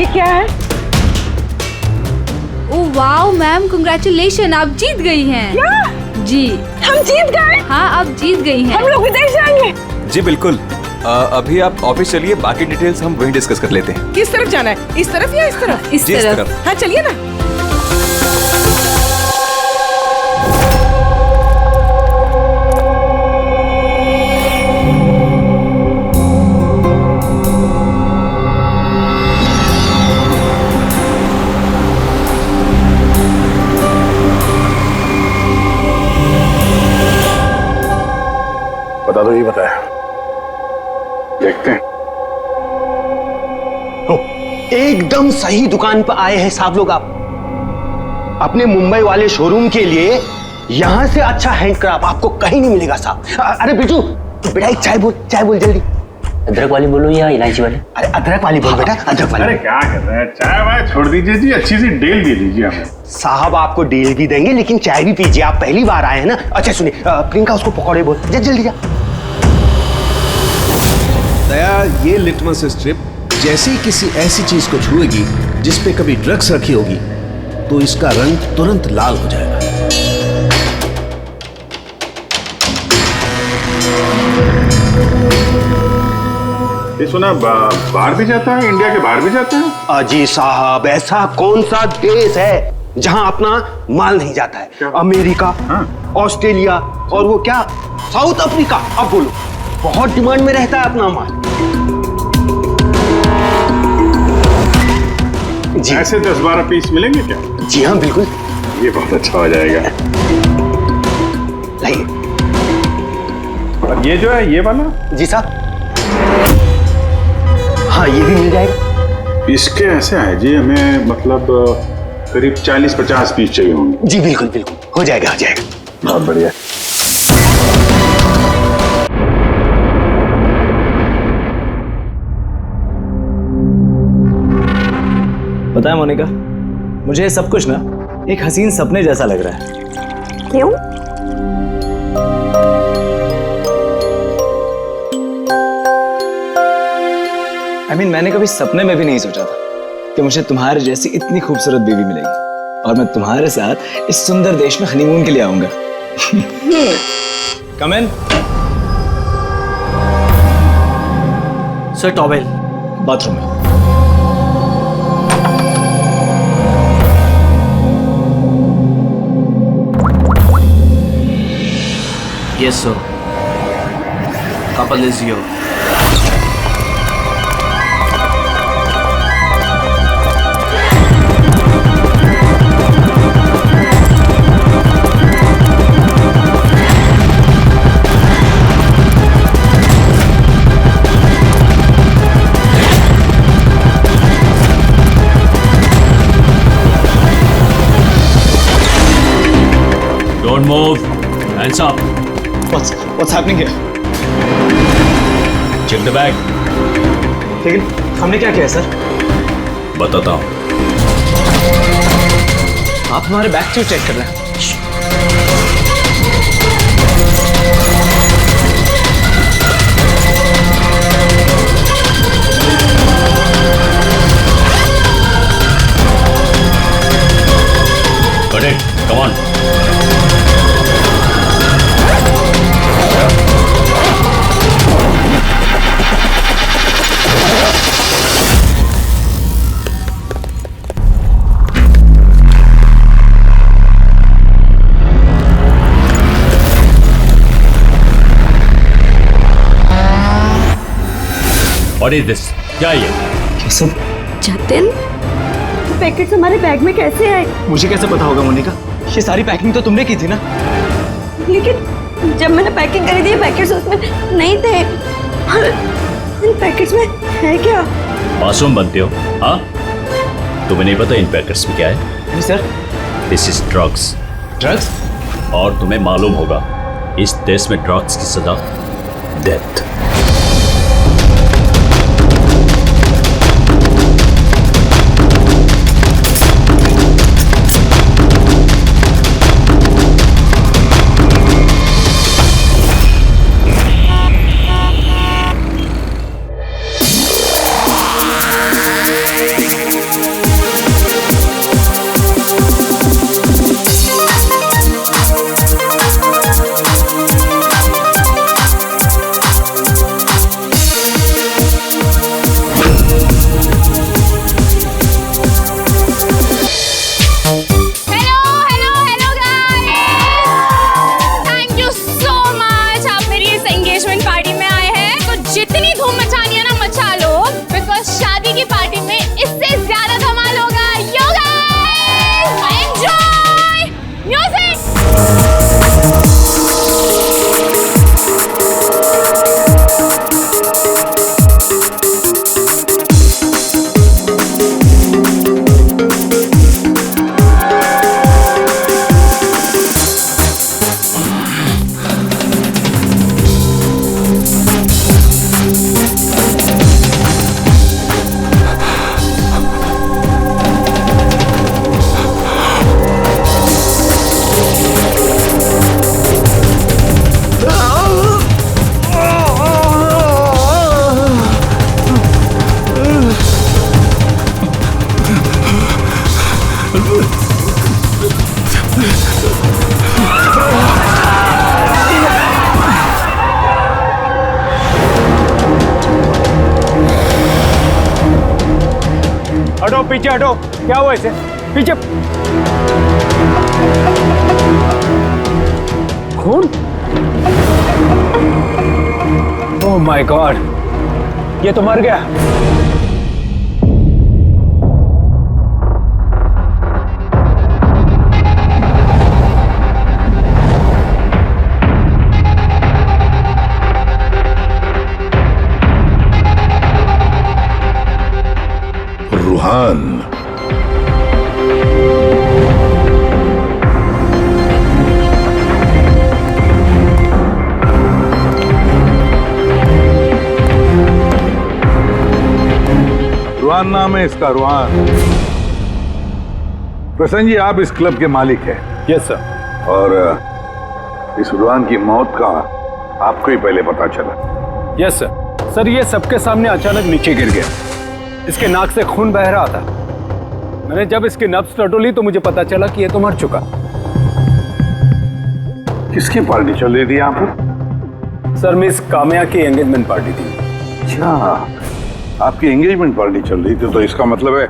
ये क्या है? ओह वाओ मैम, कांग्रेचुलेशन, आप जीत गई हैं। क्या? जी हम जीत गए? हाँ, आप जीत गई हैं। हम लोग विदेश जाएंगे? जी बिल्कुल। अभी आप ऑफिस चलिए, बाकी डिटेल्स हम वहीं डिस्कस कर लेते हैं। किस तरफ जाना है, इस तरफ या इस तरफ? इस जी, इस तरफ। तरफ। हाँ चलिए ना। बता दो, ये बताया, देखते हैं। एकदम सही दुकान पर आए हैं साहब लोग। आप अपने मुंबई वाले शोरूम के लिए यहां से अच्छा हैंडक्राफ्ट आपको कहीं नहीं मिलेगा साहब। अरे बिट्टू, बेटा एक चाय बोल जल्दी। अदरक वाली बोलो या इलायची वाली? अरे अदरक वाली बोल बेटा, अदरक वाली। अरे क्या कर रहे हैं, चाय वाय छोड़ दीजिए जी, अच्छी सी डील दे दीजिए हमें। साहब आपको डील भी देंगे लेकिन चाय भी पीजिए, आप पहली बार आए हैं ना। अच्छा सुनिए, प्रियंका उसको पकौड़े बोल, जल्दी जा। दया, ये लिटमस स्ट्रिप जैसे ही किसी ऐसी चीज को छुएगी जिस पे कभी ड्रग्स रखी होगी तो इसका रंग तुरंत लाल हो जाएगा। ये सुना बाहर भी जाता है, इंडिया के बाहर भी जाता है? अजी साहब, ऐसा कौन सा देश है जहां अपना माल नहीं जाता है? क्या? अमेरिका, ऑस्ट्रेलिया और वो क्या, साउथ अफ्रीका। अब बोलो, बहुत डिमांड में रहता है अपना माल। जी ऐसे 10-12 पीस मिलेंगे क्या? जी हाँ बिल्कुल। ये बहुत अच्छा हो जाएगा। लाइए। और ये जो है, ये वाला? जी साहब, हाँ ये भी मिल जाएगा। इसके ऐसे है जी, हमें मतलब करीब 40-50 पीस चाहिए होंगे। जी बिल्कुल बिल्कुल, हो जाएगा। बहुत बढ़िया। पता है मोनिका, मुझे सब कुछ ना एक हसीन सपने जैसा लग रहा है। क्यों? मैंने कभी सपने में भी नहीं सोचा था कि मुझे तुम्हारे जैसी इतनी खूबसूरत बीवी मिलेगी और मैं तुम्हारे साथ इस सुंदर देश में हनीमून के लिए आऊंगा। कम इन। सर टॉवेल बाथरूम में। Yes, sir. Couple is here. Don't move. Hands up. What's happening here? Check the bag. लेकिन हमने क्या किया सर? बताता हूँ। आप हमारे बैग क्यों चेक कर रहे हैं? Got it. Come on. What is this? क्या ये? ये सब जतिन, पैकेट्स हमारे बैग में कैसे आए? मुझे कैसे पता होगा मोनिका? ये सारी पैकिंग तो तुमने की थी ना? लेकिन जब मैंने पैकिंग करी थी पैकेट्स उसमें नहीं थे। इन पैकेट्स में है क्या? मासूम बनते हो, हाँ? तुम्हें नहीं पता इन पैकेट्स में क्या है? नहीं sir. This is drugs. Drugs? और तुम्हें मालूम होगा, इस देश में ड्रग्स की सजा डेथ। जितनी धूम मचानी है ना मचा लो, बिकॉज शादी की पार्टी में इससे ज्यादा धमाल होगा। You guys enjoy music। हटो पीछे हटो, क्या हुआ इसे? पीछे। खून? ओह माय गॉड, ये तो मर गया। रूहान, रुहान नाम है इसका, रुहान। प्रसन्न जी, आप इस क्लब के मालिक हैं? Yes sir. और इस रुहान की मौत का आपको ही पहले पता चला? Yes sir. सर, ये सबके सामने अचानक नीचे गिर गया। इसके नाक से खून बह रहा था। मैंने जब इसकी नब्ज टटोली तो मुझे पता चला कि ये तो मर चुका। किसकी पार्टी चल रही थी यहाँ पर? सर, मिस काम्या की एंगेजमेंट पार्टी थी। अच्छा, आपकी एंगेजमेंट पार्टी चल रही थी, तो इसका मतलब है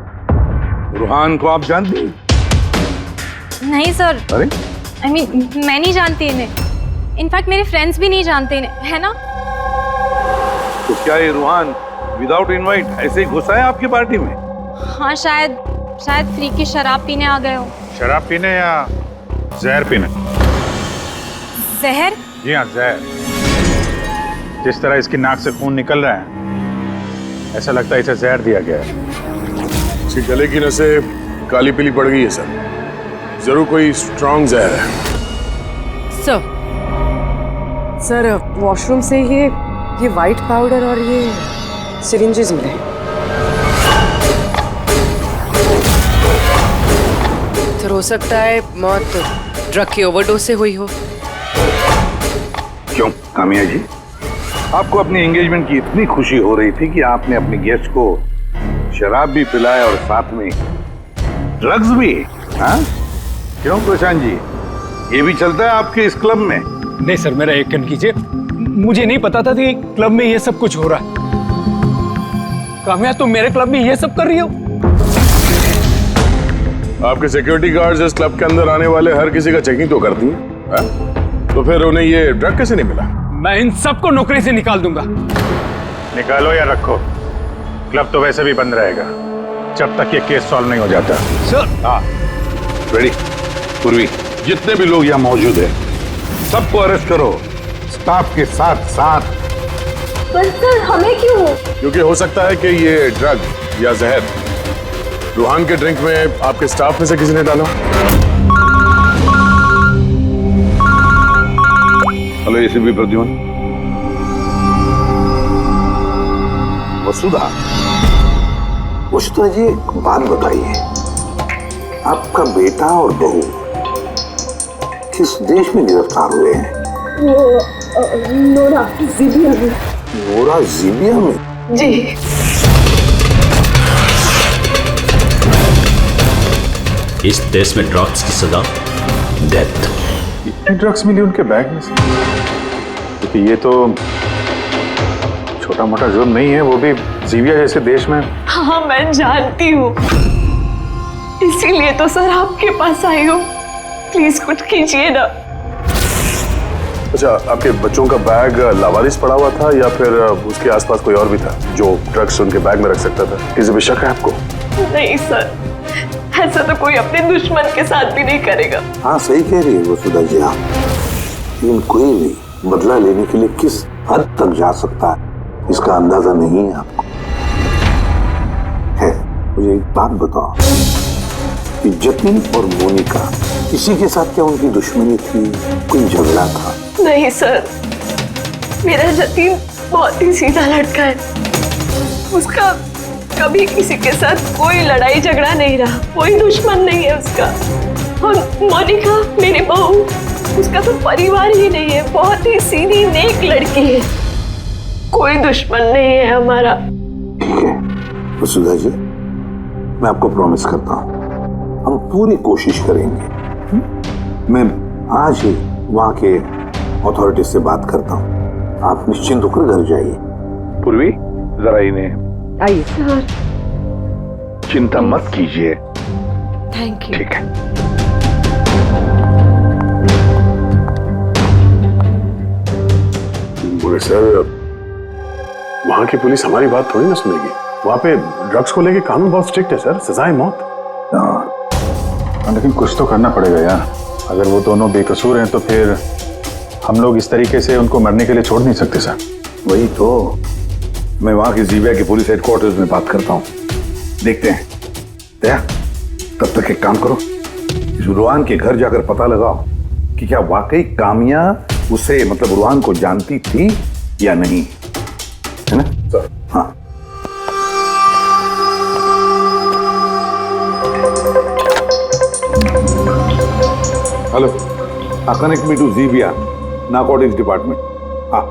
रुहान को आप जानती हैं? नहीं सर। अरे I mean, मैं नहीं जानती इन्हें। इनफैक्ट मेरे फ्रेंड्स भी नहीं जानते इन्हें, है ना? तो क्या ये रुहान विदाउट इनवाइट ऐसे ही घुसा है आपकी पार्टी में? हाँ, शायद फ्री की शराब पीने आ गए हो। शराब पीने या जहर पीने? जहर? जी हाँ, जहर। जिस तरह इसकी नाक से खून निकल रहा है, ऐसा लगता है इसे जहर दिया गया है। इसके गले की नसें काली पीली पड़ गई है सर। जरूर कोई स्ट्रॉन्ग जहर है। सर, वॉशरूम से ये वाइट पाउडर और ये सिरिंजेस मिले। तो हो सकता है मौत ड्रग की ओवरडोज से हुई हो। क्यों कामिया जी, आपको अपनी एंगेजमेंट की इतनी खुशी हो रही थी कि आपने अपने गेस्ट को शराब भी पिलाया और साथ में ड्रग्स भी? हाँ? क्यों प्रशांत जी, ये भी चलता है आपके इस क्लब में? नहीं सर, मेरा यकीन कीजिए, मुझे नहीं पता था कि क्लब में ये सब कुछ हो रहा है। काम्या, तुम मेरे क्लब में ये सब कर रही हो? आपके सिक्योरिटी गार्ड्स इस क्लब के अंदर आने वाले हर किसी का चेकिंग तो करती हैं। तो फिर उन्हें ये ड्रग कैसे नहीं मिला? मैं इन सबको नौकरी से निकाल दूंगा। निकालो या रखो, क्लब तो वैसे भी बंद रहेगा जब तक ये केस सॉल्व नहीं हो जाता। सर। हाँ, रेडी। पूर्वी, जितने भी लोग यहाँ मौजूद हैं, सबको अरेस्ट करो, स्टाफ के साथ साथ। पर सर, हमें क्यों? क्योंकि हो सकता है कि ये ड्रग या जहर रूहान के ड्रिंक में आपके स्टाफ में से किसी ने डाला। Hello ACP Pradyuman. वसुधा, वसुधा जी, एक बात बताइए, आपका बेटा और बहू किस देश में गिरफ्तार हुए हैं? नोरा जीबिया में। नोरा जीबिया में? जी। इस देश में ड्रग्स की सजा डेथ। इतने ड्रग्स मिली उनके बैग में से? क्योंकि ये तो छोटा मोटा जुर्म नहीं है, वो भी जीबिया जैसे देश में। हाँ, मैं जानती हूँ, इसीलिए तो सर आपके पास आई हूँ। प्लीज कुछ कीजिए ना। अच्छा, आपके बच्चों का बैग लावारिस पड़ा हुआ था या फिर उसके आसपास कोई और भी था जो ड्रग्स उनके बैग में रख सकता था? किसी पे शक है आपको? नहीं सर, ऐसा तो कोई अपने दुश्मन के साथ भी नहीं करेगा। हाँ सही कह रही है वसुधा जी आप, लेकिन कोई भी बदला लेने के लिए किस हद तक जा सकता है इसका अंदाजा नहीं है आपको। है, मुझे एक बात बताओ कि जतिन और मोनिका किसी के साथ क्या उनकी दुश्मनी थी, कोई झगड़ा था? नहीं सर, मेरा जतिन बहुत ही सीधा लड़का है। उसका कभी किसी के साथ कोई लड़ाई झगड़ा नहीं रहा, कोई दुश्मन नहीं है उसका। और मोनिका मेरी बहू, उसका तो परिवार ही नहीं है, बहुत ही सीधी नेक लड़की है, कोई दुश्मन नहीं है हमारा। ठीक है वसुधा जी, मैं आपको प्रॉमिस करता हूँ हम पूरी कोशिश करेंगे। मैं आज ही वहाँ के अथॉरिटी से बात करता हूँ, आप निश्चिंत होकर घर जाइए। पूर्वी जरा इन्हें आइए सर। चिंता मत कीजिए। Thank you. ठीक है। बोले सर, वहाँ की पुलिस हमारी बात थोड़ी ना सुनेगी। वहाँ पे ड्रग्स को लेके कानून बहुत स्ट्रिक्ट है सर, सजाए मौत। लेकिन कुछ तो करना पड़ेगा यार। अगर वो दोनों बेकसूर हैं तो फिर हम लोग इस तरीके से उनको मरने के लिए छोड़ नहीं सकते सर। वही तो, मैं वहाँ की जीबिया की पुलिस हेडक्वार्टर्स में बात करता हूँ, देखते हैं। दया, तब तक एक काम करो, रुहान के घर जाकर पता लगाओ कि क्या वाकई कामिया उसे मतलब रुहान को जानती थी या नहीं, है ना सर? हाँ। Hello, connect me to Zibia narcotics department. हाँ।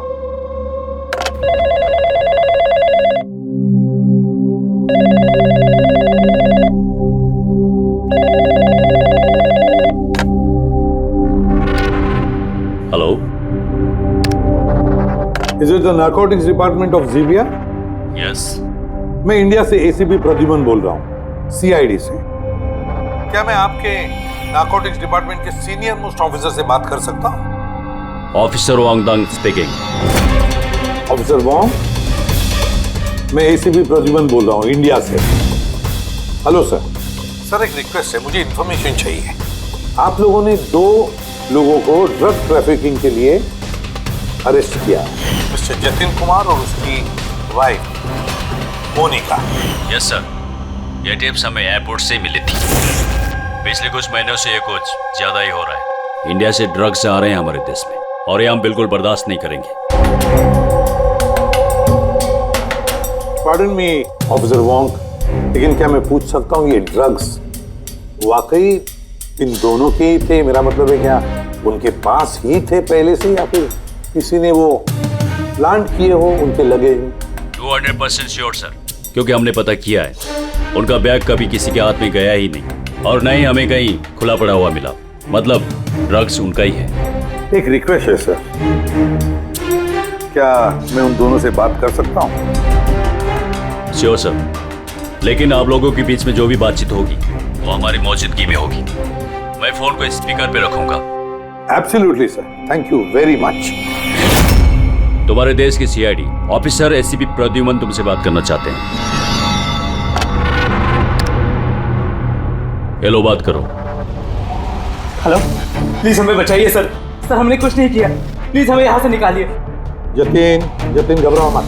Hello, is it the narcotics department of Zibia? Yes. मैं इंडिया से एसीपी प्रद्युमन बोल रहा हूँ, सीआईडी से। क्या मैं आपके नारकोटिक्स डिपार्टमेंट के सीनियर मोस्ट ऑफिसर से बात कर सकता हूँ? Officer Wangdang speaking. Officer Wang, मैं एसीपी प्रद्युमन बोल रहा हूँ इंडिया से। Hello sir. सर एक रिक्वेस्ट है, मुझे इंफॉर्मेशन चाहिए। आप लोगों ने 2 लोगों को ड्रग ट्रैफिकिंग के लिए अरेस्ट किया, मिस्टर जतिन कुमार और उसकी वाइफ मोनिका। यस सर, ये टिप्स हमें एयरपोर्ट से मिली थी। पिछले कुछ महीनों से ये कुछ ज्यादा ही हो रहा है। इंडिया से ड्रग्स आ रहे हैं हमारे देश में और ये हम बिल्कुल बर्दाश्त नहीं करेंगे। पार्डन मी ऑफिसर वांग, लेकिन क्या मैं पूछ सकता हूँ ये ड्रग्स वाकई इन दोनों के ही थे? मेरा मतलब है क्या उनके पास ही थे पहले से या फिर किसी ने वो प्लांट किए हो उनके लगेज में? 200% श्योर सर, क्योंकि हमने पता किया है उनका बैग कभी किसी के हाथ में गया ही नहीं और न ही हमें कहीं खुला पड़ा हुआ मिला। मतलब ड्रग्स उनका ही है। एक रिक्वेस्ट है सर, क्या मैं उन दोनों से बात कर सकता हूँ? श्योर सर, लेकिन आप लोगों के बीच में जो भी बातचीत होगी वो हमारी मौजूदगी में होगी। मैं फोन को स्पीकर पे रखूंगा। Absolutely sir, thank you very much. तुम्हारे देश की सीआईडी ऑफिसर एसीपी प्रद्युमन तुमसे बात करना चाहते हैं। हेलो, बात करो। हेलो, प्लीज हमें बचाइए सर। सर हमने कुछ नहीं किया, प्लीज हमें यहाँ से निकालिए। जतिन घबराओ मत।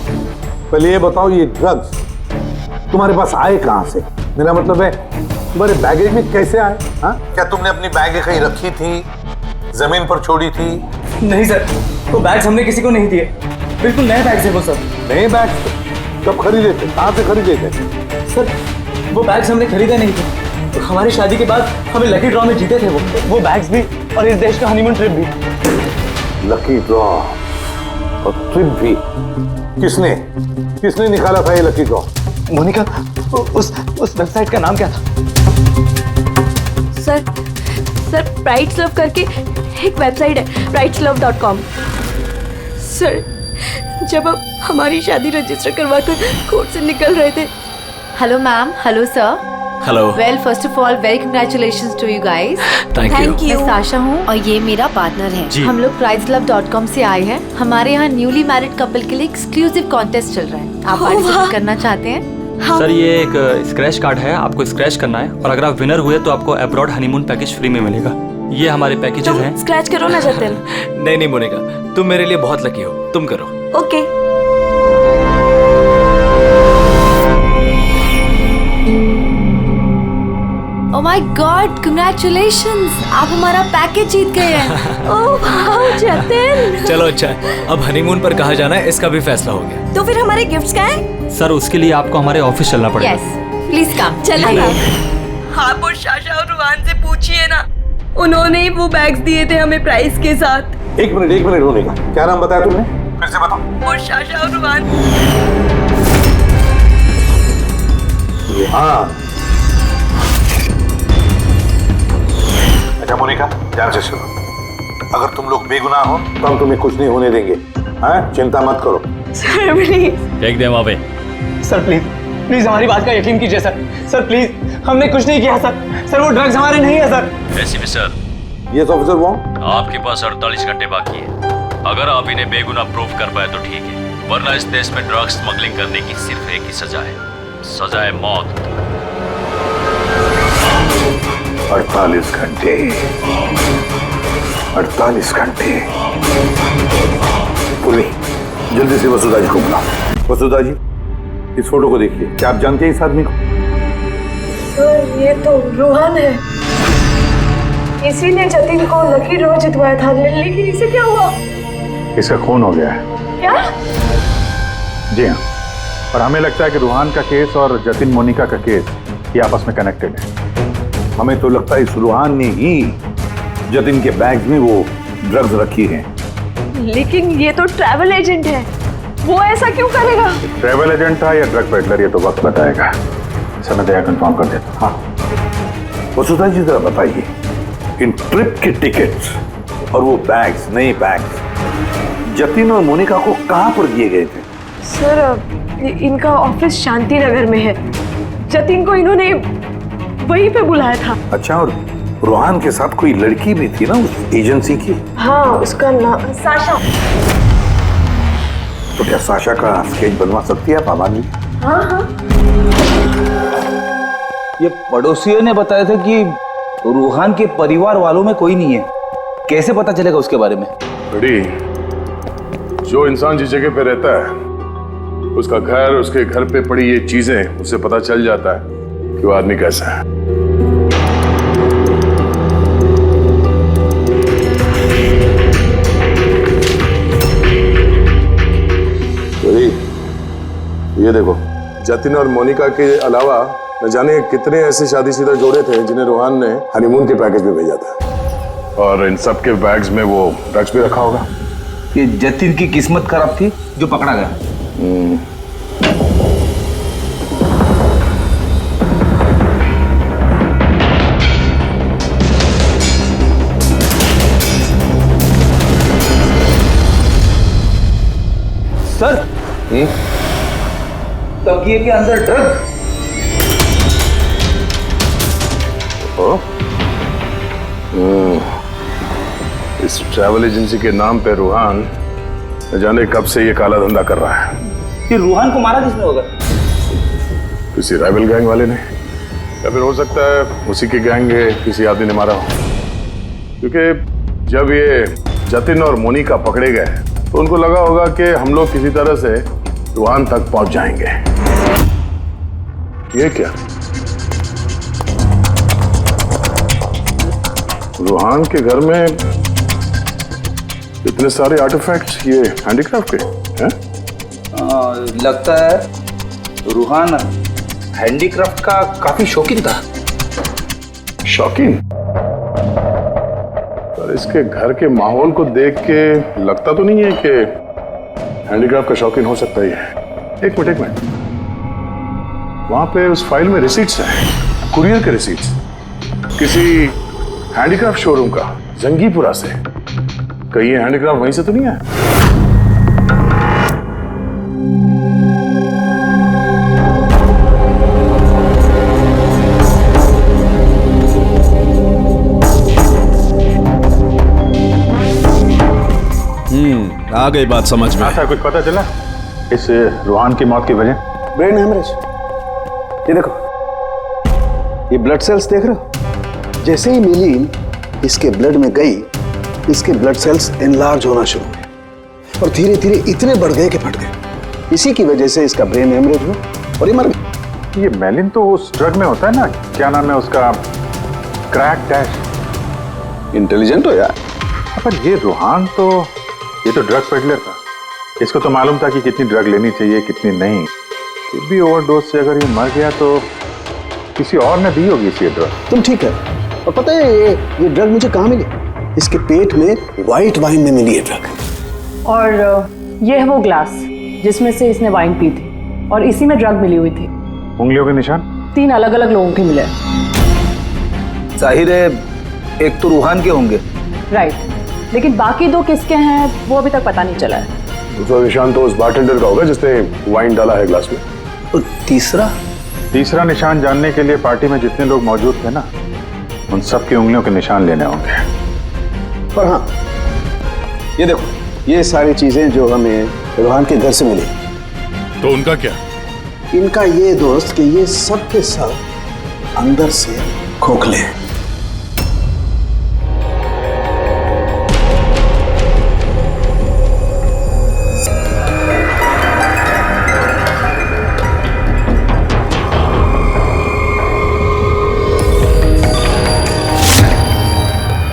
पहले ये बताओ ये ड्रग्स तुम्हारे पास आए कहाँ से? मेरा मतलब है तुम्हारे बैगेज में कैसे आए? हाँ, क्या तुमने अपनी बैग कहीं रखी थी, जमीन पर छोड़ी थी? नहीं सर, वो बैग्स हमने किसी को नहीं दिए, बिल्कुल नए बैग्स है वो सब। नए बैग्स? कब खरीदे थे, कहाँ से खरीदे थे? सर वो बैग्स हमने खरीदे नहीं थे, तो हमारी शादी के बाद हमें लकी ड्रॉ में जीते थे वो बैग्स भी और इस देश का हनीमून ट्रिप भी। लकी ड्रॉ और ट्रिप भी? किसने निकाला था ये लकी ड्रॉ? मोनिका, उस वेबसाइट का नाम क्या था? सर ब्राइट्स लव करके एक वेबसाइट है, brightslove.com। सर जब हम हमारी शादी रजिस्टर करवाकर कोर्ट से निकल रहे थे। Hello ma'am. Hello sir. Hello. Well first of all very congratulations to you guys. Thank you. मैं साशा हूँ और ये मेरा पार्टनर है। जी। हम लोग prizeclub.com से आए हैं। हमारे यहाँ न्यूली मैरिड कपल के लिए एक्सक्लूसिव कॉन्टेस्ट चल रहा है। आप पार्टिसिपेट करना चाहते हैं? सर ये एक स्क्रैच कार्ड है, आपको स्क्रैच करना है और अगर आप विनर हुए तो आपको अब्रॉड हनीमून पैकेज फ्री में मिलेगा। ये हमारे पैकेजेस हैं। स्क्रैच करो ना जतिन। नहीं मोनिका, तुम मेरे लिए बहुत लकी हो, तुम करो। Okay. Oh my God, congratulations, आप हमारा पैकेज जीत गए हैं। Oh wow Jatin. चलो अच्छा है, अब हनीमून पर कहाँ जाना है इसका भी फैसला हो गया। तो फिर हमारे गिफ्ट्स क्या है? सर उसके लिए आपको हमारे ऑफिस चलना पड़ेगा। Yes please come. चलिए। आप और शाशा और रुहान से पूछिए ना, उन्होंने ही वो बैग्स दिए थे हमें प्राइस के साथ। एक मिनट होने का, क्या नाम बताया तुमने? फिर से बताओ। और शाशा और रुहान। हाँ। अच्छा मोनिका, ध्यान से सुनो, अगर तुम लोग बेगुनाह हो तो हम तुम्हें कुछ नहीं होने देंगे। हाँ, चिंता मत करो। Sir please. Take them away. Sir please please हमारी बात का यकीन कीजिए सर। सर प्लीज, हमने कुछ नहीं किया सर। सर वो ड्रग्स हमारे नहीं है sir. ACP sir. Yes officer वो। आपके पास 48 घंटे बाकी है। अगर आप इन्हें बेगुनाह प्रूव कर पाए तो ठीक है, वरना इस देश में ड्रग्स स्मगलिंग करने की सिर्फ एक ही सजा है, सजा है मौत। 48 घंटे। 48 घंटे। पूर्वी, जल्दी से वसुधा जी को बुलाओ। वसुधा जी, इस फोटो को देखिए, क्या आप जानते हैं इस आदमी को? सर ये तो रुहान है, इसी ने जतिन को लकी ड्रॉ जितवाया था, लेकिन इसे क्या हुआ? इसका खून हो गया है। क्या? जी हाँ, और हमें लगता है कि रूहान का केस और जतिन मोनिका का केस ये आपस में कनेक्टेड है। हमें तो लगता है इस रूहान ने ही जतिन के बैग में वो ड्रग्स रखी हैं। लेकिन ये तो ट्रैवल एजेंट है, वो ऐसा क्यों करेगा? ट्रैवल एजेंट था या ड्रग पेडलर, ये तो वक्त बताएगा। समय दया कंफर्म कर देता। हाँ वसुधा जी, जरा बताइए, इन ट्रिप के टिकट्स और वो बैग्स, नए बैग्स जतिन और मोनिका को कहां पर दिए गए थे? सर इनका ऑफिस शांति नगर में है, जतिन को इन्होंने वहीं पे बुलाया था। अच्छा, और रूहान के साथ कोई लड़की भी थी ना उस एजेंसी की? हाँ, उसका नाम साशा। तो क्या साशा का स्केच बनवा सकती है आप आबादी? हाँ हाँ। ये पड़ोसियों ने बताया था कि रूहान के परिवार वालों में कोई नहीं है, कैसे पता चलेगा उसके बारे में? बड़ी, जो इंसान जिस जगह पे रहता है उसका घर, उसके घर पे पड़ी ये चीजें, उससे पता चल जाता है कि वो आदमी कैसा है। बड़ी, ये देखो, जतिन और मोनिका के अलावा न जाने कितने ऐसे शादीशुदा जोड़े थे जिन्हें रूहान ने हनीमून के पैकेज में भेजा था, और इन सब के बैग्स में वो ड्रग्स भी रखा होगा। ये जतिन की किस्मत खराब थी जो पकड़ा गया। सर, तकिए के अंदर ड्रग्स। इस ट्रैवल एजेंसी के नाम पे रूहान न जाने कब से ये काला धंधा कर रहा है। ये रूहान को मारा किसने होगा? किसी राइवल गैंग वाले ने, या फिर हो सकता है उसी के गैंग के किसी आदमी ने मारा हो, क्योंकि जब ये जतिन और मोनिका पकड़े गए तो उनको लगा होगा कि हम लोग किसी तरह से रूहान तक पहुंच जाएंगे। ये क्या? रूहान के घर में इतने सारे आर्टिफैक्ट्स, ये हैंडीक्राफ्ट के हैं? लगता है रूहान हैंडीक्राफ्ट का काफी शौकीन था। शौकीन? पर इसके घर के माहौल को देख के लगता तो नहीं है कि हैंडीक्राफ्ट का शौकीन हो सकता ही है। एक मिनट, वहां पे उस फाइल में रिसीट्स हैं, कुरियर के रिसीट्स, किसी हैंडीक्राफ्ट शोरूम का, जंगीपुरा से। कहीं ये हैंडीक्राफ्ट वहीं से तो नहीं है? आ गई बात समझ में। सर कुछ पता चला इस रूहान की मौत की वजह? Brain haemorrhage. ये देखो, ये ब्लड सेल्स देख रहे हो? जैसे ही मिलीन इसके ब्लड में गई, इसके ब्लड सेल्स एनलार्ज होना शुरू हुए और धीरे धीरे इतने बढ़ गए कि फट गए। इसी की वजह से इसका ब्रेन हेमरेज हुआ और ये मर गया। ये मेलिन तो उस ड्रग में होता है ना, क्या नाम है उसका, क्रैक डैश। इंटेलिजेंट हो यार। पर ये रूहान तो, ये तो ड्रग पेडलर था। इसको तो मालूम था कि कितनी ड्रग लेनी चाहिए कितनी नहीं। फिर भी ओवरडोज से अगर ये मर गया तो किसी और ने दी होगी इसी ड्रग। तुम ठीक है। और पता है ये ड्रग मुझे कहाँ मिली? इसके पेट में व्हाइट वाइन में मिली है ड्रग। और ये है वो ग्लास जिसमें से इसने वाइन पी थी और इसी में ड्रग मिली हुई थी। उंगलियों के निशान 3 अलग अलग लोगों के मिले। जाहिर है एक तो रूहान के होंगे। राइट, लेकिन बाकी 2 किसके हैं वो अभी तक पता नहीं चला है। दूसरा निशान तो उस बारटेंडर का होगा जिसने वाइन डाला है ग्लास में। और तीसरा निशान जानने के लिए पार्टी में जितने लोग मौजूद थे ना, उन सब की उंगलियों के निशान लेने होंगे। पर हाँ, ये देखो, ये सारी चीजें जो हमें रूहान के घर से मिली, तो उनका क्या? इनका ये दोस्त कि ये सब के सब अंदर से खोखले हैं।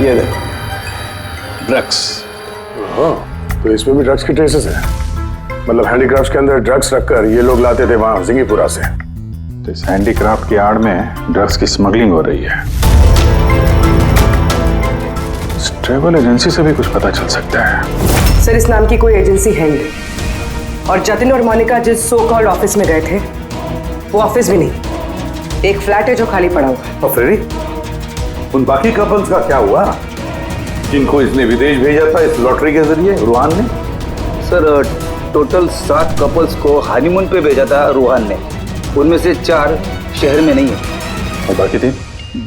ये देखो, ड्रग्स। हाँ, तो इसमें भी ड्रग्स की ट्रेसेस है। मतलब हैंडीक्राफ्ट के अंदर ड्रग्स रखकर ये लोग लाते थे वहां जिंगीपुरा से। तो इस हैंडीक्राफ्ट की आड़ में ड्रग्स की स्मगलिंग हो रही है। इस ट्रैवल एजेंसी से भी कुछ पता चल सकता है। सर, इस नाम की कोई एजेंसी है ही। और जतिन और मोनिका जिस सो कॉल्ड ऑफिस में गए थे, वो ऑफिस भी नहीं, एक फ्लैट है जो खाली पड़ा हुआ है। और फ्रेडी, उन बाकी कपल्स का क्या हुआ जिनको इसने विदेश भेजा था इस लॉटरी के जरिए रूहान ने? सर, टोटल 7 कपल्स को हनीमून पे भेजा था रूहान ने। उनमें से 4 शहर में नहीं है। और बाकी 3?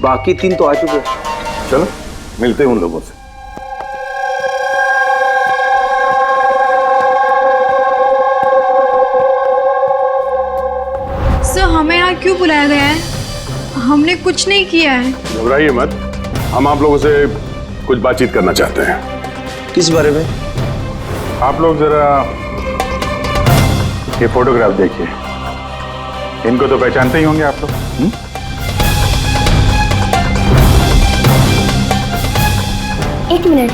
बाकी 3 तो आ चुके हैं। चलो मिलते हैं उन लोगों से। सर, हमें यहाँ क्यों बुलाया गया है? हमने कुछ नहीं किया है। घबराइए मत, हम आप लोगों से कुछ बातचीत करना चाहते हैं। किस बारे में? आप लोग जरा ये फोटोग्राफ देखिए। इनको तो पहचानते ही होंगे आप लोग। एक मिनट।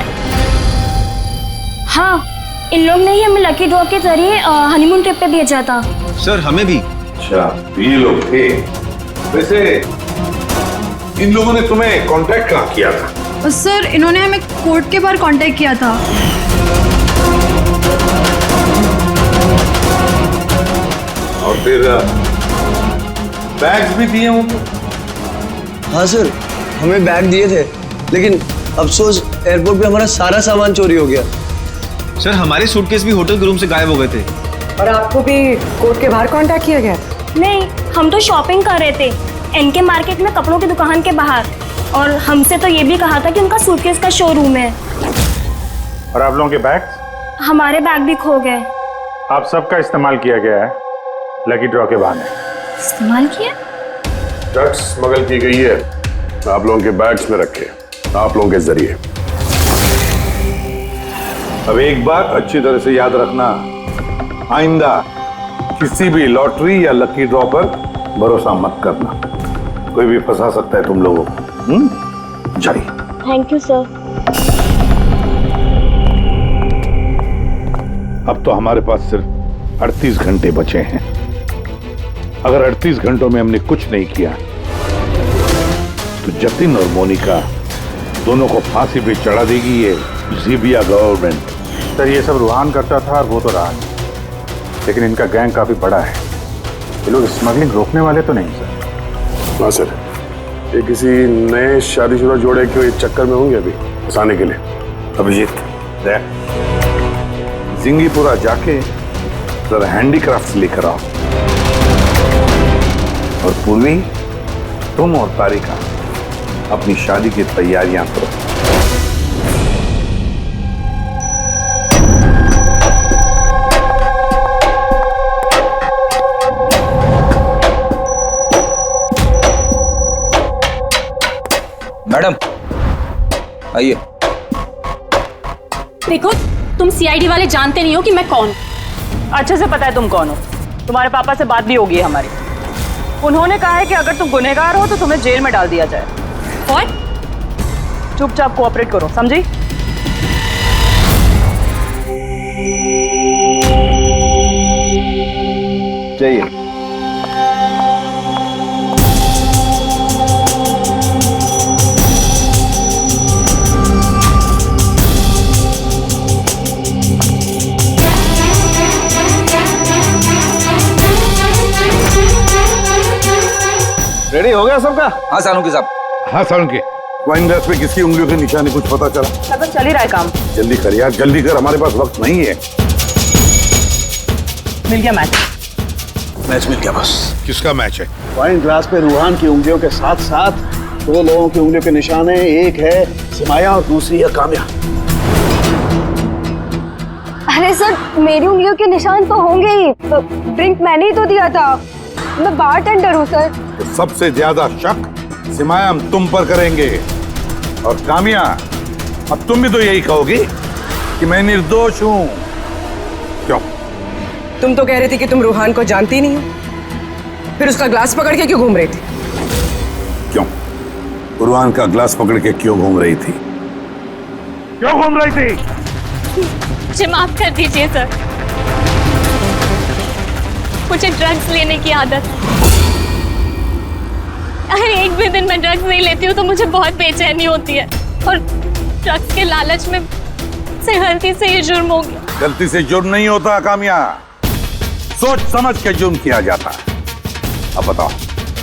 हाँ, इन लोग ने ही हमें लकी ड्रॉ के जरिए हनीमून ट्रिप पे भेजा था। सर, हमें भी। अच्छा, ये लोग थे। वैसे इन लोगों ने तुम्हें कांटेक्ट कहाँ किया था? सर, इन्होंने हमें कोर्ट के बाहर कांटेक्ट किया था। और फिर बैग्स भी दिए उनको? हाँ सर, हमें बैग दिए थे, लेकिन अफसोस एयरपोर्ट पे हमारा सारा सामान चोरी हो गया। सर, हमारे सूटकेस भी होटल के रूम से गायब हो गए थे। और आपको भी कोर्ट के बाहर कांटेक्ट किया गया? नहीं, हम तो शॉपिंग कर रहे थे एनके मार्केट में, कपड़ों की दुकान के बाहर। और हमसे तो ये भी कहा था कि उनका सूटकेस का शोरूम है। और आप लोगों के बैग? हमारे बैग भी खो गए। आप सबका इस्तेमाल किया गया है लकी ड्रॉ के बहाने। इस्तेमाल किया? ड्रग्स स्मगल की गई है आप लोगों के बैग्स में रखे, आप लोगों के जरिए। अब एक बात अच्छी तरह से याद रखना, आइंदा किसी भी लॉटरी या लकी ड्रॉ पर भरोसा मत करना। कोई भी फंसा सकता है तुम लोगों को। जाइए। Thank you sir. अब तो हमारे पास सिर्फ 38 घंटे बचे हैं। अगर 38 घंटों में हमने कुछ नहीं किया तो जतिन और मोनिका दोनों को फांसी पे चढ़ा देगी ये ज़ीबिया गवर्नमेंट। सर, ये सब रूहान करता था और वो तो रहा, लेकिन इनका गैंग काफी बड़ा है। ये लोग स्मगलिंग रोकने वाले तो नहीं सर? हाँ सर, ये किसी नए शादीशुदा जोड़े के चक्कर में होंगे अभी फंसाने के लिए। अभिजीत, जिंगीपुरा जाके जरा हैंडीक्राफ्ट लेकर आओ। और पूर्वी, तुम और तारिका अपनी शादी की तैयारियां करो। मैडम आइए। देखो, तुम सीआईडी वाले जानते नहीं हो कि मैं कौन। अच्छे से पता है तुम कौन हो। तुम्हारे पापा से बात भी होगी है हमारी। उन्होंने कहा है कि अगर तुम गुनहगार हो तो तुम्हें जेल में डाल दिया जाए। What? चुपचाप कोऑपरेट करो, समझी? चाहिए। रेडी हो गया सबका? हाँ सालुंकी साहब। हाँ सालुंकी, वाइन ग्लास पे किसकी उंगलियों के निशाने कुछ पता चला? लगभग चल ही रहा है काम। जल्दी कर यार, जल्दी कर, हमारे पास वक्त नहीं है। मिल गया मैच। मैच मिल गया बस। किसका मैच है? वाइन ग्लास पे रूहान की उंगलियों के साथ साथ 2 लोगों की उंगलियों के निशान है। एक है सिमाया और दूसरी है काम्या। अरे सर, मेरी उंगलियों के निशान तो होंगे ही। ड्रिंक मैंने ही तो दिया था। मैं बारटेंडर हूँ सर। तो सबसे ज्यादा शक सिमाया हम तुम पर करेंगे। और कामिया, अब तुम भी तो यही कहोगी कि मैं निर्दोष हूँ। क्यों? तुम तो कह रही थी कि तुम रूहान को जानती नहीं हो, फिर उसका ग्लास पकड़ के क्यों घूम रही थी? क्यों? रूहान का ग्लास पकड़ के क्यों घूम रही थी? क्यों घूम रही थी? मुझे माफ कर दीजिए सर, मुझे ड्रग्स लेने की आदत। अगर एक भी दिन मैं ड्रग्स नहीं लेती हूँ तो मुझे बहुत बेचैनी होती है, और ड्रग्स के लालच में से गलती से ये जुर्म हो गया। गलती से जुर्म नहीं होता कामिया, सोच समझ के जुर्म किया जाता है। अब बताओ,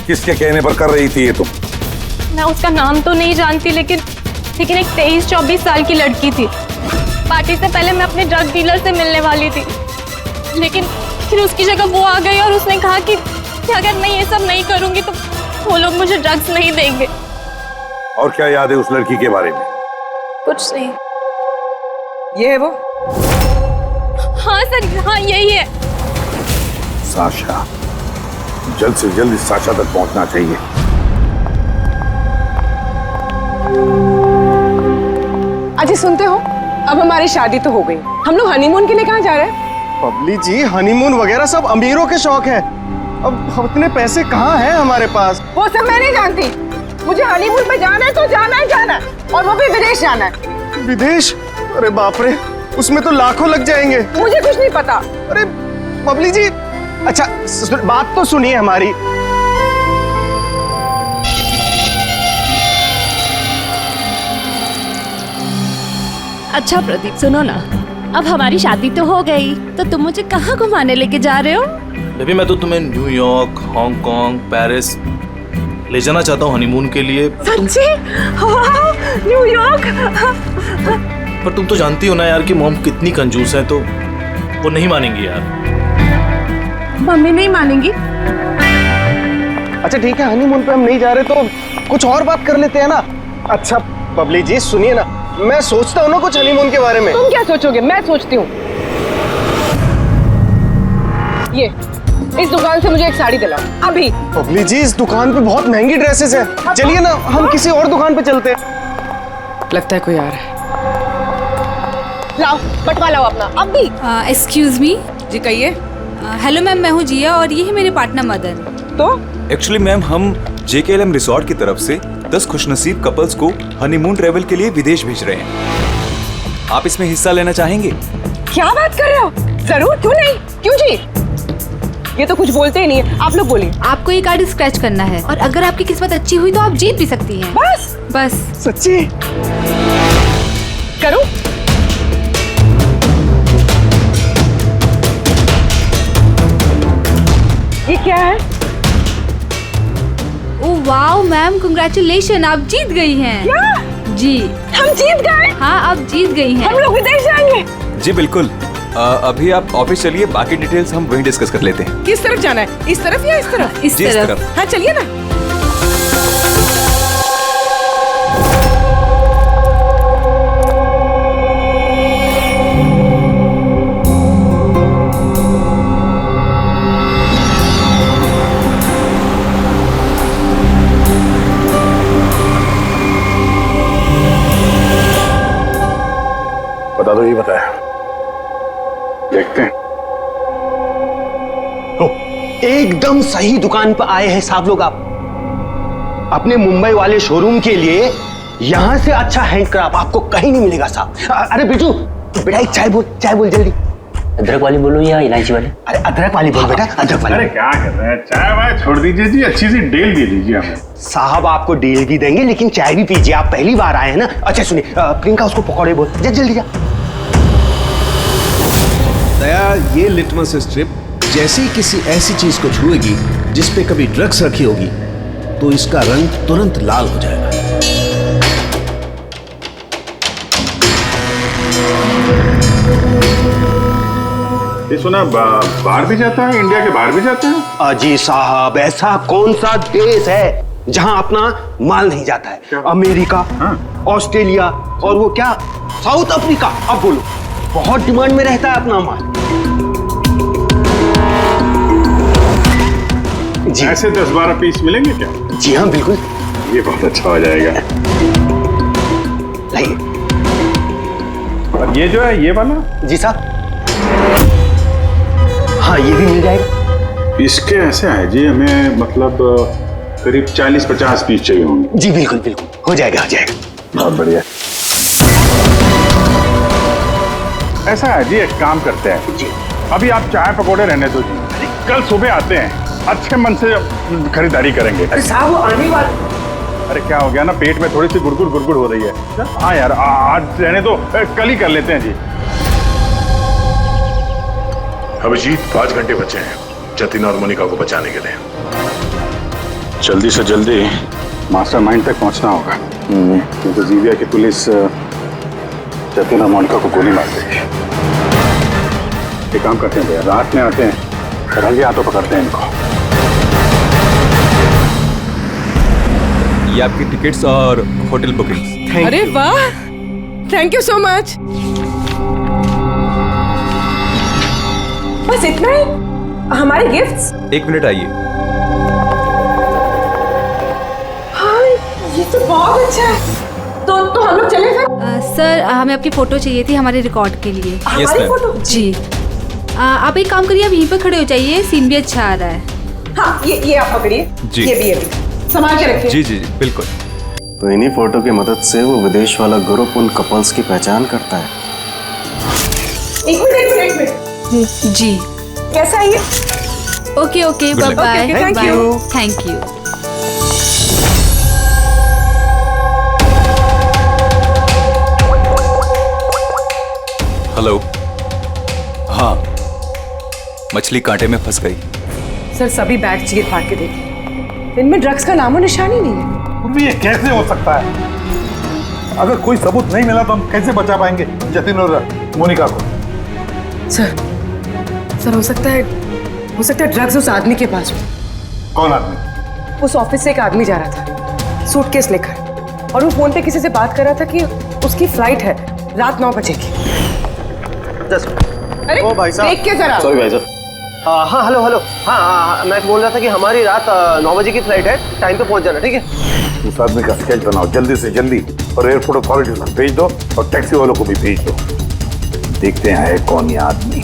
किसके कहने पर कर रही थी ये तुम? मैं उसका नाम तो नहीं जानती, लेकिन एक 23-24 साल की लड़की थी। पार्टी से पहले मैं अपने ड्रग डीलर से मिलने वाली थी, लेकिन फिर उसकी जगह वो आ गई और उसने कहा कि अगर मैं ये सब नहीं करूंगी तो वो लोग मुझे ड्रग्स नहीं देंगे। और क्या याद है उस लड़की के बारे में? कुछ नहीं। ये है वो? हाँ सर, हाँ यही है। साशा, जल्द से जल्द इस साशा तक पहुंचना चाहिए। अजी सुनते हो, अब हमारी शादी तो हो गई, हम लोग हनीमून के लिए कहाँ जा रहे हैं? बबली जी, हनीमून वगैरह सब अमीरों के शौक है। अब इतने पैसे कहाँ हैं हमारे पास? वो सब मैं नहीं जानती। मुझे हनीमून पे जाना है तो जाना है, और वो भी विदेश जाना है। विदेश? अरे बाप रे, उसमें तो लाखों लग जाएंगे। मुझे कुछ नहीं पता। अरे बबली जी, अच्छा बात तो सुनिए हमारी। अच्छा प्रदीप, सुनो ना, अब हमारी शादी तो हो गई, तो तुम मुझे कहाँ घुमाने लेके जा रहे हो? बेबी, मैं तो तुम्हें न्यूयॉर्क, हांगकांग, पेरिस ले जाना चाहता हूँ हनीमून के लिए। सच्ची? वाह, न्यूयॉर्क! पर तुम तो जानती हो ना यार कि मॉम कितनी कंजूस है, तो वो नहीं मानेंगी यार। मम्मी नहीं मानेंगी? अच्छा ठीक है, हनीमून पे हम नहीं जा रहे तो कुछ और बात कर लेते हैं ना। अच्छा बबली जी सुनिए ना, मैं सोचता हूँ ना कुछ हनीमून के बारे में। तुम क्या सोचोगे? मैं सोचती हूँ। ये इस दुकान से मुझे एक साड़ी दिलाओ अभी। बबली जी, इस दुकान पे बहुत महंगी ड्रेसेस हैं। चलिए ना, हम किसी और दुकान पे चलते हैं। लगता है कोई आ रहा है। लाओ, बटवा लाओ अपना अभी। Excuse me. जी कहिए। हेलो मैम, मैं हूँ जिया और ये है मेरे पार्टनर मदन। तो एक्चुअली मैम, हम JKLM रिसोर्ट की तरफ से 10 खुशनसीब कपल्स को हनीमून ट्रेवल के लिए विदेश भेज रहे हैं। आप इसमें हिस्सा लेना चाहेंगे? क्या बात कर रहे हो? जरूर, क्यों नहीं, क्यों जी? ये तो कुछ बोलते ही नहीं है, आप लोग बोलिए। आपको ये कार्ड स्क्रैच करना है और अगर आपकी किस्मत अच्छी हुई तो आप जीत भी सकती हैं। बस सच्ची? करूं? ये क्या है? ओह वाओ मैम, कांग्रेचुलेशन, आप जीत गई हैं। क्या? जी, हम जीत गए? हाँ, आप जीत गई हैं। हम लोग विदेश जाएंगे? जी बिल्कुल। अभी आप ऑफिस चलिए, बाकी डिटेल्स हम वहीं डिस्कस कर लेते हैं। किस तरफ जाना है? इस तरफ या इस तरफ? इस तरफ। हाँ चलिए ना। बता दो, ये बताया। देखते हैं। एकदम सही दुकान पर आए हैं साहब लोग आप। अपने मुंबई वाले शोरूम के लिए यहां से अच्छा हैंडक्राफ्ट आपको कहीं नहीं मिलेगा साहब। अरे बिट्टू बेटा एक चाय बोल जल्दी। अदरक वाली बोलो या इलायची वाली? अरे अदरक वाली बोल बेटा, अदरक वाली। अरे क्या कर रहे हैं, चाय वाय छोड़ दीजिए जी, अच्छी सी डील दे दीजिए हमें। साहब आपको डील भी देंगे लेकिन चाय भी पीजिए, आप पहली बार आए हैं ना। अच्छा सुनिए प्रियंका उसको पकौड़े बोल, जल्दी जा। दया, ये लिटमस स्ट्रिप जैसे ही किसी ऐसी चीज को छुएगी जिस पे कभी ड्रग्स रखी होगी तो इसका रंग तुरंत लाल हो जाएगा। ये सुना बाहर भी जाता है, इंडिया के बाहर भी जाता है? जी साहब, ऐसा कौन सा देश है जहां अपना माल नहीं जाता है? क्या? अमेरिका, ऑस्ट्रेलिया और वो क्या साउथ अफ्रीका। अब बोलो, बहुत डिमांड में रहता है अपना माल। जी ऐसे 10-12 पीस मिलेंगे क्या? जी हाँ बिल्कुल। ये बहुत अच्छा हो जाएगा। लाइए। और ये जो है ये वाला? जी साहब। हाँ ये भी मिल जाएगा। इसके ऐसे है जी, हमें मतलब करीब 40-50 पीस चाहिए होंगे। जी बिल्कुल बिल्कुल, हो जाएगा। बहुत बढ़िया। ऐसा है जी, एक काम करते हैं जी, अभी आप चाय पकौड़े रहने दो जी, कल सुबह आते हैं, अच्छे मन से खरीदारी करेंगे। अरे साहब वो आने वाले। अरे क्या हो गया ना, पेट में थोड़ी सी गुड़गुड़ हो रही है। हाँ यार आज रहने दो, कल ही कर लेते हैं जी। अभिजीत 5 घंटे बचे हैं जतिन और मोनिका को बचाने के लिए। जल्दी से जल्दी मास्टरमाइंड तक पहुंचना होगा, क्योंकि जीविया की पुलिस जतिन और मोनिका को गोली मार देगी। एक काम करते हैं भैया, रात में आते हैं, रंगे हाथों पकड़ते हैं इनको। ये आपकी टिकट्स और होटल बुकिंग्स। अरे वाह, थैंक यू सो मच। बस इतना ही? हमारे गिफ्ट्स? 1 मिनट आइए। हाँ ये तो बहुत अच्छा है। तो हम लोग चले फिर? सर हमें आपकी फोटो चाहिए थी हमारे रिकॉर्ड के लिए। हमारी फोटो? जी। आप एक काम करिए, आप यहीं पर खड़े हो जाइए, सीन भी अच्छा आ रहा है। हाँ ये आप पकड़िए। जी। ये भी संभाल के रखिए। जी जी बिल्कुल। तो इन्हीं फोटो की मदद से वो विदेश वाला ग्रुप उन कपल्स की पहचान करता है। एक मिनट। जी। कैसा है ये? Okay bye bye. Thank you. Hello. हाँ, मछली कांटे में फंस गई। सर सभी बैग चीर फाड़ के देखिए, इनमें ड्रग्स का नामो निशान ही नहीं है। ये कैसे हो सकता है? अगर कोई सबूत नहीं मिला तो हम कैसे बचा पाएंगे जतिन और मोनिका को? सर हो सकता है ड्रग्स उस आदमी के पास हो। कौन आदमी? उस ऑफिस से एक आदमी जा रहा था सूटकेस लेकर, और वो फोन पे किसी से बात कर रहा था कि उसकी फ्लाइट है रात 9 बजे की। अरे ओ भाई साहब, देख के जरा। सॉरी भाई साहब। हाँ हेलो। हाँ मैं बोल रहा था कि हमारी रात 9 बजे की फ्लाइट है, टाइम पे पहुंच जाना, ठीक है? उस आदमी का स्केच बनाओ जल्दी से जल्दी, और एयरपोर्ट अथॉरिटी को भेज दो और टैक्सी वालों को भी भेज दो। देखते हैं कौन ये आदमी।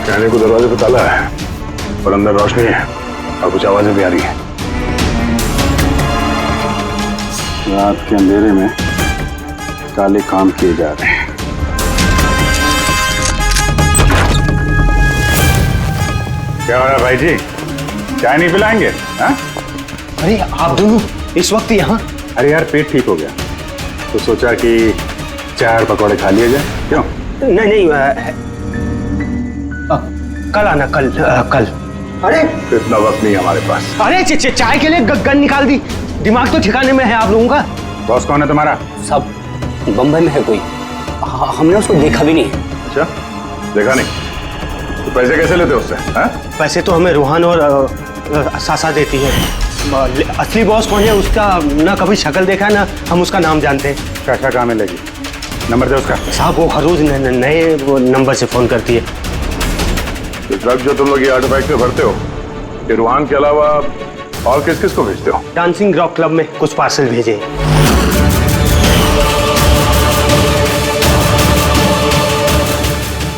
कहने को दरवाजे पे ताला है और अंदर रोशनी है और कुछ आवाजें भी आ रही है। रात के अंधेरे में काले काम किए जा रहे हैं। क्या हो रहा है भाई जी, चाय नहीं पिलाएंगे? हाँ? अरे आप दोनों इस वक्त यहाँ? अरे यार पेट ठीक हो गया तो सोचा कि चाय और पकौड़े खा लिए जाए। क्यों? नहीं कल आना, कल। अरे इतना वक्त नहीं हमारे पास। अरे चाय के लिए गन निकाल दी, दिमाग तो ठिकाने में है आप लोगों का। बॉस कौन है तुम्हारा? सब बम्बई में है कोई, हमने उसको देखा भी नहीं। अच्छा देखा नहीं तो पैसे कैसे लेते हो उससे? पैसे तो हमें रूहान और सासा देती है। असली बॉस कौन है उसका ना कभी शक्ल देखा है ना हम उसका नाम जानते हैं। क्या कहाँ मिलेगी? नंबर दे उसका। साहब वो हर रोज नए वो नंबर से फोन करती है। तो ड्रग जो तुम लोग ये आर्टिफैक्ट में भरते हो, ये रूहान के अलावा और किस किस को भेजते हो? डांसिंग रॉक क्लब में कुछ पार्सल भेजे।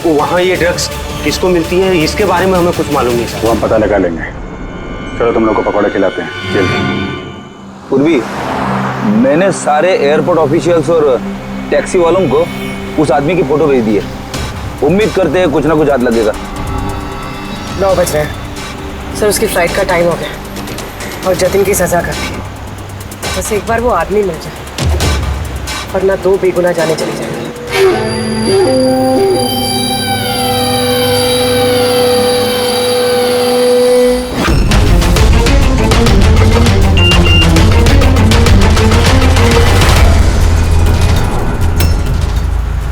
वहाँ ये ड्रग्स किसको मिलती है इसके बारे में हमें कुछ मालूम नहीं सर। वो हम पता लगा लेंगे। चलो तुम लोग को पकौड़े खिलाते हैं। चलिए। पूर्वी, मैंने सारे एयरपोर्ट ऑफिशियल्स और टैक्सी वालों को उस आदमी की फोटो भेज दी है। उम्मीद करते हैं कुछ ना कुछ हाथ लगेगा। 9 बज रहे हैं सर, उसकी फ्लाइट का टाइम हो गया और जतिन की सजा कर दी। बस एक बार वो आदमी मिल जाए वरना 2 बेगुनाह जाने चली जाएंगी।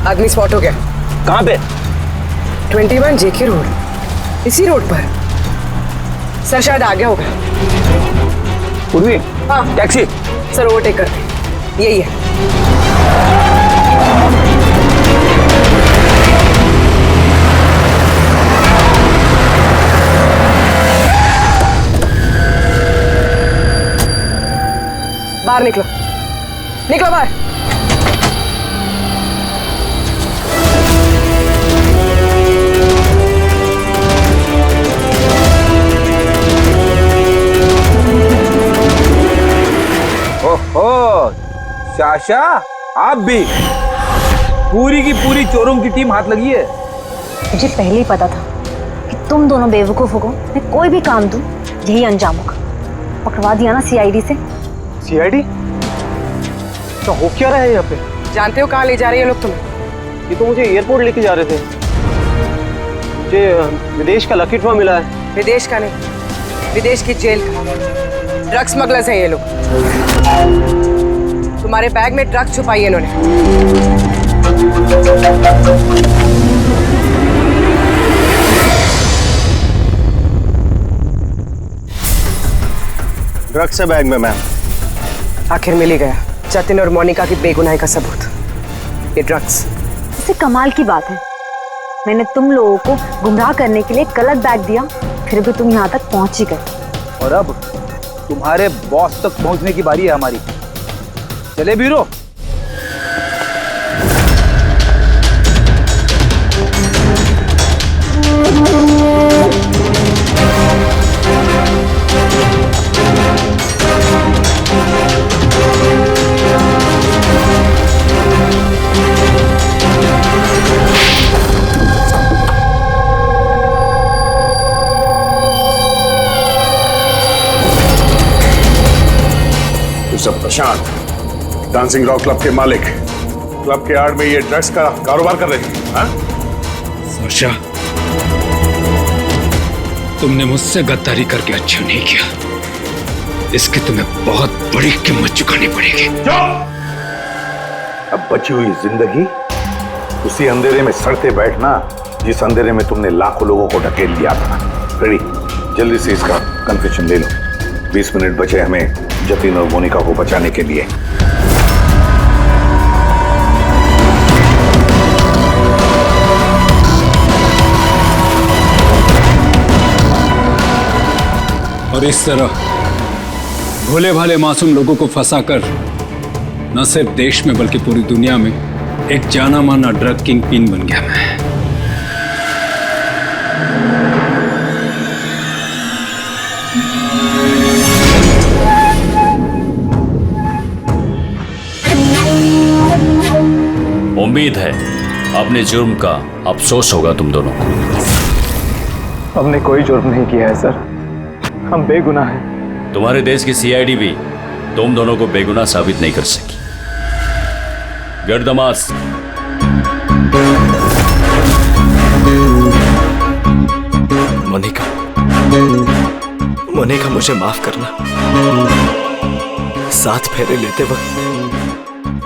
आदमी स्पॉट हो गया। कहाँ पे? 21 जेके रोड, इसी रोड पर। सर शायद आ गया होगा। पूर्वी, हाँ टैक्सी। सर ओवरटेक करते, यही है। बाहर निकलो, निकलो बाहर। ओहो, शाशा, आप भी? पूरी की पूरी चोरों की टीम हाथ लगी है। मुझे पहले ही पता था कि तुम दोनों बेवकूफों को मैं कोई भी काम दूं यही अंजाम होगा। पकड़वा दिया ना सीआईडी से। सीआईडी? तो हो क्या रहा है यहाँ पे? जानते हो कहाँ ले जा रहे हैं लोग तुम्हें? ये तो मुझे एयरपोर्ट लेके जा रहे थे। मुझे विदेश का लकी ड्रॉ मिला है। विदेश का नहीं, विदेश की जेल का। ड्रग्स स्मगलर्स हैं ये लोग। तुम्हारे बैग में ड्रग्स छुपाई है इन्होंने। ड्रग्स है बैग में मैम। आखिर मिल ही गया जतिन और मोनिका की बेगुनाही का सबूत। ये ड्रग्स। इससे कमाल की बात है, मैंने तुम लोगों को गुमराह करने के लिए गलत बैग दिया, फिर भी तुम यहाँ तक पहुंच ही गए। और अब तुम्हारे बॉस तक पहुंचने की बारी है हमारी। चले बीरो। सब प्रशांत, डांसिंग रॉक क्लब के मालिक, क्लब के आड़ में ये ड्रग्स का कारोबार कर रहे हैं। हाँ? वर्षा, तुमने मुझसे गद्दारी करके अच्छा नहीं किया। इसकी तुम्हें बहुत बड़ी कीमत चुकानी पड़ेगी। अब बची हुई जिंदगी उसी अंधेरे में सड़ते बैठना जिस अंधेरे में तुमने लाखों लोगों को ढकेल दिया था। रेडी, जल्दी से इसका कन्फेशन ले लो। 20 मिनट बचे हमें जतिन और मोनिका को बचाने के लिए। और इस तरह भोले भाले मासूम लोगों को फंसाकर न सिर्फ देश में बल्कि पूरी दुनिया में एक जाना माना ड्रग किंग पिन बन गया मैं। उम्मीद है अपने जुर्म का अफसोस होगा तुम दोनों को। हमने कोई जुर्म नहीं किया है सर, हम बेगुनाह हैं। तुम्हारे देश की सीआईडी भी तुम दोनों को बेगुनाह साबित नहीं कर सकी। गर्दमास। मोनिका, मोनिका मुझे माफ करना। 7 फेरे लेते वक्त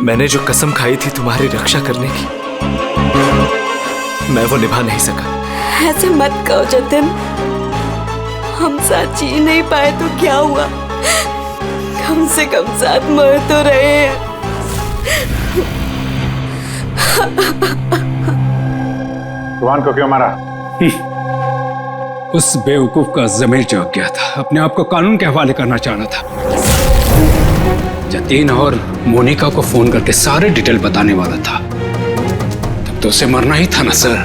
मैंने जो कसम खाई थी तुम्हारी रक्षा करने की, मैं वो निभा नहीं सका। ऐसे मत कहो जतिन। हम साथ जी नहीं पाए तो क्या हुआ, कम से कम साथ मर तो रहे हैं। सुभान को क्यों मारा? उस बेवकूफ का ज़मीर जाग गया था, अपने आप को कानून के हवाले करना चाह रहा था। जतीन और मोनिका को फोन करके सारे डिटेल बताने वाला था। तब तो उसे मरना ही था ना सर,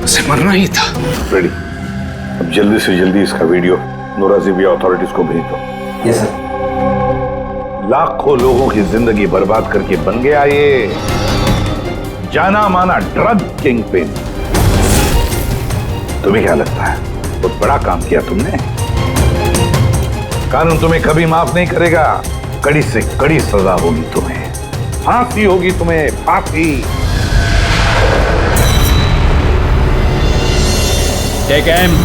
उसे मरना ही था। रेडी, अब जल्दी से जल्दी इसका वीडियो नूराजीबिया अथॉरिटीज को भेज दो। Yes sir. लाखों लोगों की जिंदगी बर्बाद करके बन गया ये जाना माना ड्रग किंग पिन। तुम्हें क्या लगता है बहुत बड़ा काम किया तुमने? कानून तुम्हें कभी माफ नहीं करेगा, कड़ी से कड़ी सजा होगी तुम्हें, फांसी होगी तुम्हें, फांसी। Take M.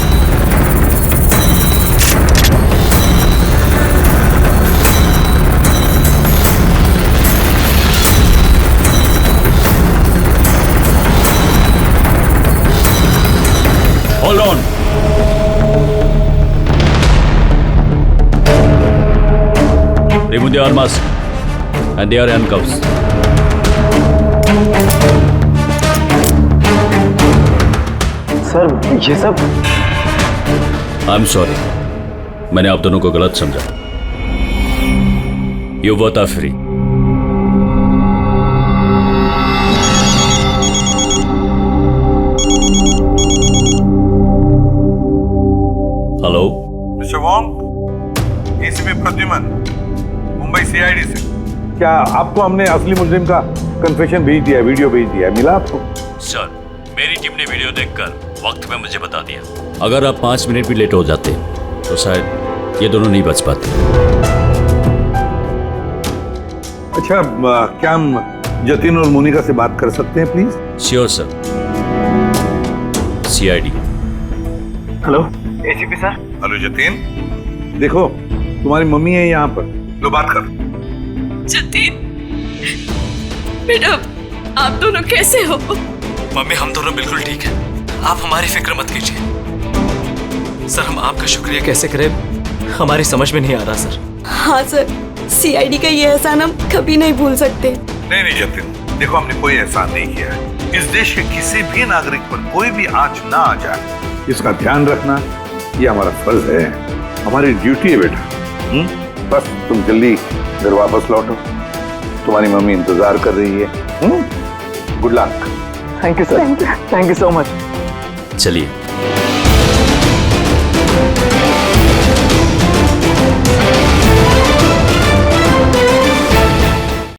Hold on. Remove the arms and they are handcuffs. Sir ये सब I'm sorry. मैंने आप दोनों को गलत समझा। You both are free. Hello mister Wong, ACP Pradyuman, Mumbai CID से। क्या आपको हमने असली मुजरिम का कन्फेशन भेज दिया, वीडियो भेज दिया, मिला आपको? सर, मेरी टीम ने वीडियो देखकर वक्त में मुझे बता दिया। अगर आप 5 मिनट भी लेट हो जाते तो शायद ये दोनों नहीं बच पाते। अच्छा, क्या हम जतिन और मोनिका से बात कर सकते हैं please? Sure sir. CID. Hello ACP sir. Hello Jatin, देखो तुम्हारी मम्मी है यहाँ पर, लो बात कर। जतिन बेटा, आप दोनों कैसे हो? मम्मी, हम दोनों बिल्कुल ठीक हैं, आप हमारी फिक्र मत कीजिए। सर, हम आपका शुक्रिया कैसे करें हमारी समझ में नहीं आ रहा सर। हाँ सर, सीआईडी का ये एहसान हम कभी नहीं भूल सकते। नहीं जतिन, देखो हमने कोई एहसान नहीं किया है। इस देश के किसी भी नागरिक पर कोई भी आंच ना आ जाए, इसका ध्यान रखना ये हमारा फर्ज है, हमारी ड्यूटी है बेटा। बस तुम जल्दी घर वापस लौटो, तुम्हारी मम्मी इंतजार कर रही है। Good luck. Thank you sir, thank you so much. चलिए।